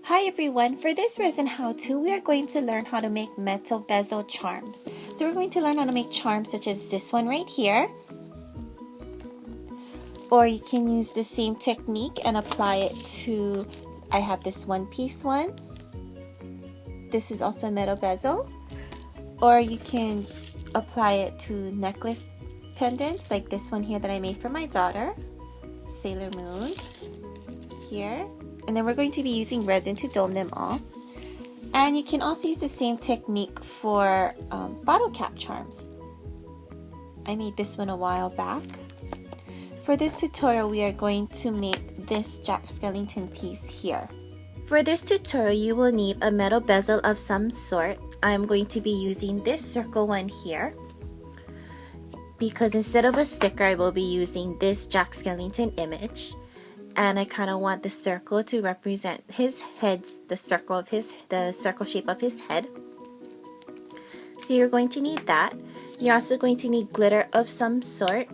Hi everyone, for this resin how-to, we are going to learn how to make metal bezel charms. So we're going to learn how to make charms such as this one right here. Or you can use the same technique and apply it to, I have this one-piece one. This is also a metal bezel. Or you can apply it to necklace pendants like this one here that I made for my daughter, Sailor Moon, here. And then we're going to be using resin to dome them all. And you can also use the same technique for bottle cap charms. I made this one a while back. For this tutorial, we are going to make this Jack Skellington piece here. For this tutorial, you will need a metal bezel of some sort. I'm going to be using this circle one here, because instead of a sticker, I will be using this Jack Skellington image. And I kind of want the circle to represent his head, the circle shape of his head. So you're going to need that. You're also going to need glitter of some sort.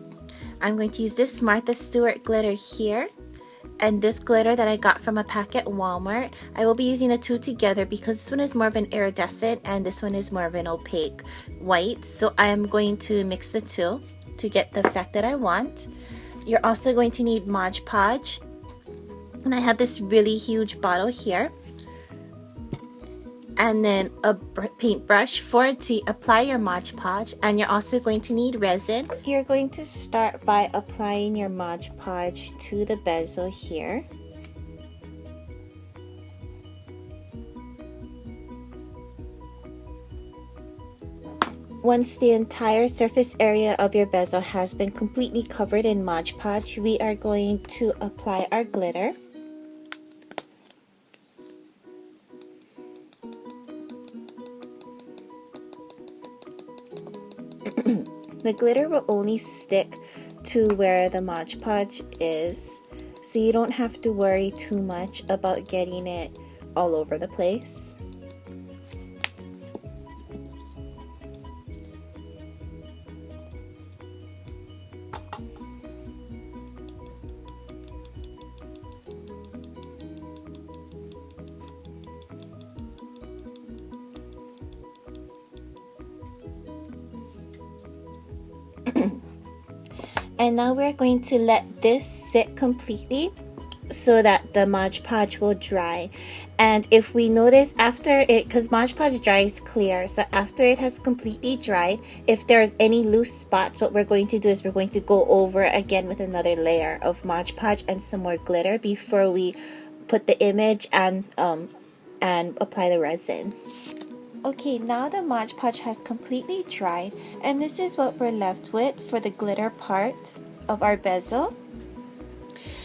I'm going to use this Martha Stewart glitter here, and this glitter that I got from a pack at Walmart. I will be using the two together because this one is more of an iridescent and this one is more of an opaque white. So I am going to mix the two to get the effect that I want. You're also going to need Mod Podge. And I have this really huge bottle here. And then a paintbrush to apply your Mod Podge. And you're also going to need resin. You're going to start by applying your Mod Podge to the bezel here. Once the entire surface area of your bezel has been completely covered in Mod Podge, we are going to apply our glitter. The glitter will only stick to where the Mod Podge is, so you don't have to worry too much about getting it all over the place. And now we're going to let this sit completely so that the Mod Podge will dry. And if we notice after it, because Mod Podge dries clear, so after it has completely dried, if there's any loose spots, what we're going to do is we're going to go over again with another layer of Mod Podge and some more glitter before we put the image and apply the resin. Okay, now the Mod Podge has completely dried, and this is what we're left with for the glitter part of our bezel.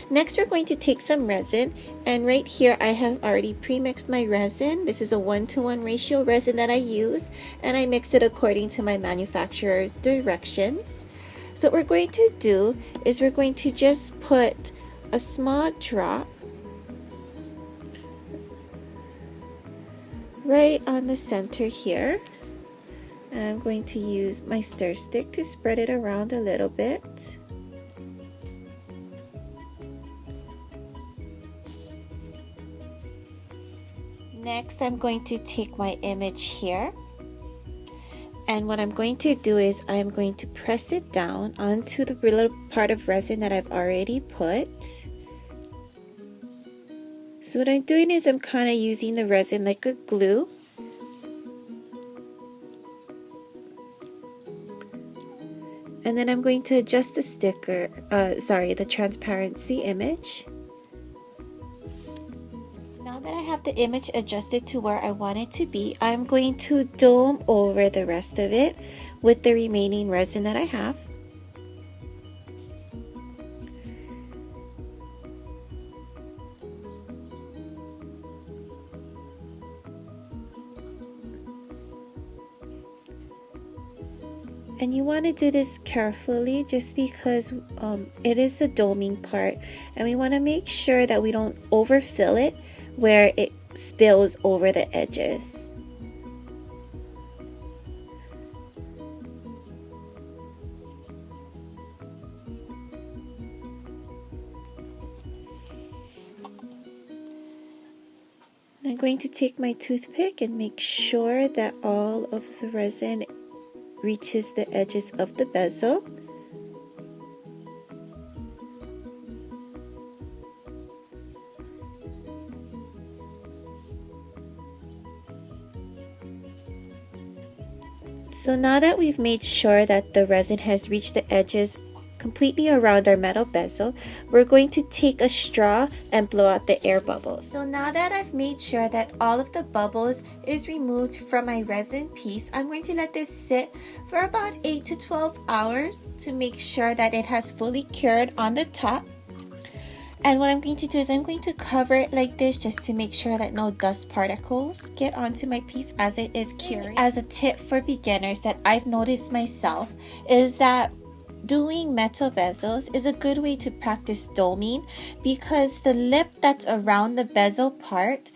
Next, we're going to take some resin, and right here I have already pre-mixed my resin. This is a 1-to-1 ratio resin that I use, and I mix it according to my manufacturer's directions. So what we're going to do is we're going to just put a small drop right on the center here. I'm going to use my stir stick to spread it around a little bit. Next, I'm going to take my image here, and what I'm going to do is I'm going to press it down onto the little part of resin that I've already put. So what I'm doing is I'm kind of using the resin like a glue. And then I'm going to adjust the the transparency image. Now that I have the image adjusted to where I want it to be, I'm going to dome over the rest of it with the remaining resin that I have. And you want to do this carefully just because it is a doming part, and we want to make sure that we don't overfill it where it spills over the edges. I'm going to take my toothpick and make sure that all of the resin reaches the edges of the bezel. So now that we've made sure that the resin has reached the edges completely around our metal bezel, we're going to take a straw and blow out the air bubbles. So now that I've made sure that all of the bubbles is removed from my resin piece, I'm going to let this sit for about 8 to 12 hours to make sure that it has fully cured on the top. And what I'm going to do is I'm going to cover it like this just to make sure that no dust particles get onto my piece as it is curing. As a tip for beginners that I've noticed myself is that doing metal bezels is a good way to practice doming, because the lip that's around the bezel part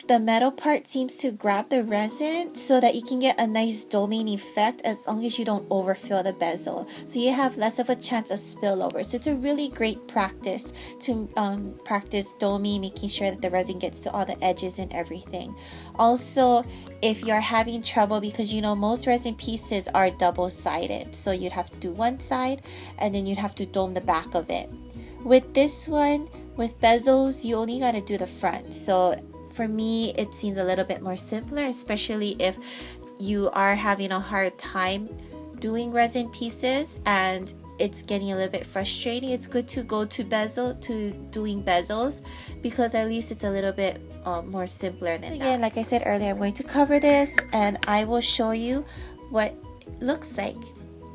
the metal part seems to grab the resin so that you can get a nice doming effect as long as you don't overfill the bezel, so you have less of a chance of spillover. So it's a really great practice to practice doming, making sure that the resin gets to all the edges and everything. Also, if you're having trouble, because you know most resin pieces are double-sided, so you'd have to do one side and then you'd have to dome the back of it. With this one, with bezels, you only got to do the front. So for me, it seems a little bit more simpler, especially if you are having a hard time doing resin pieces and it's getting a little bit frustrating. It's good to go to doing bezels, because at least it's a little bit more simpler than that. Like I said earlier, I'm going to cover this and I will show you what it looks like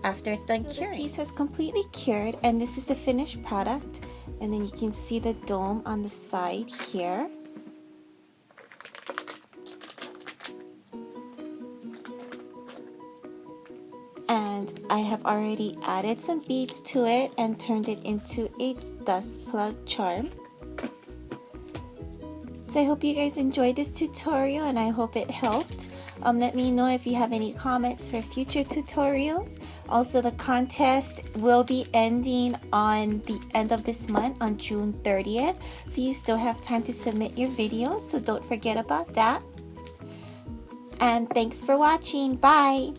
after it's done curing. The piece has completely cured and this is the finished product, and then you can see the dome on the side here. And I have already added some beads to it and turned it into a dust plug charm. So I hope you guys enjoyed this tutorial and I hope it helped. Let me know if you have any comments for future tutorials. Also, the contest will be ending on the end of this month on June 30th. So you still have time to submit your videos, so don't forget about that. And thanks for watching. Bye!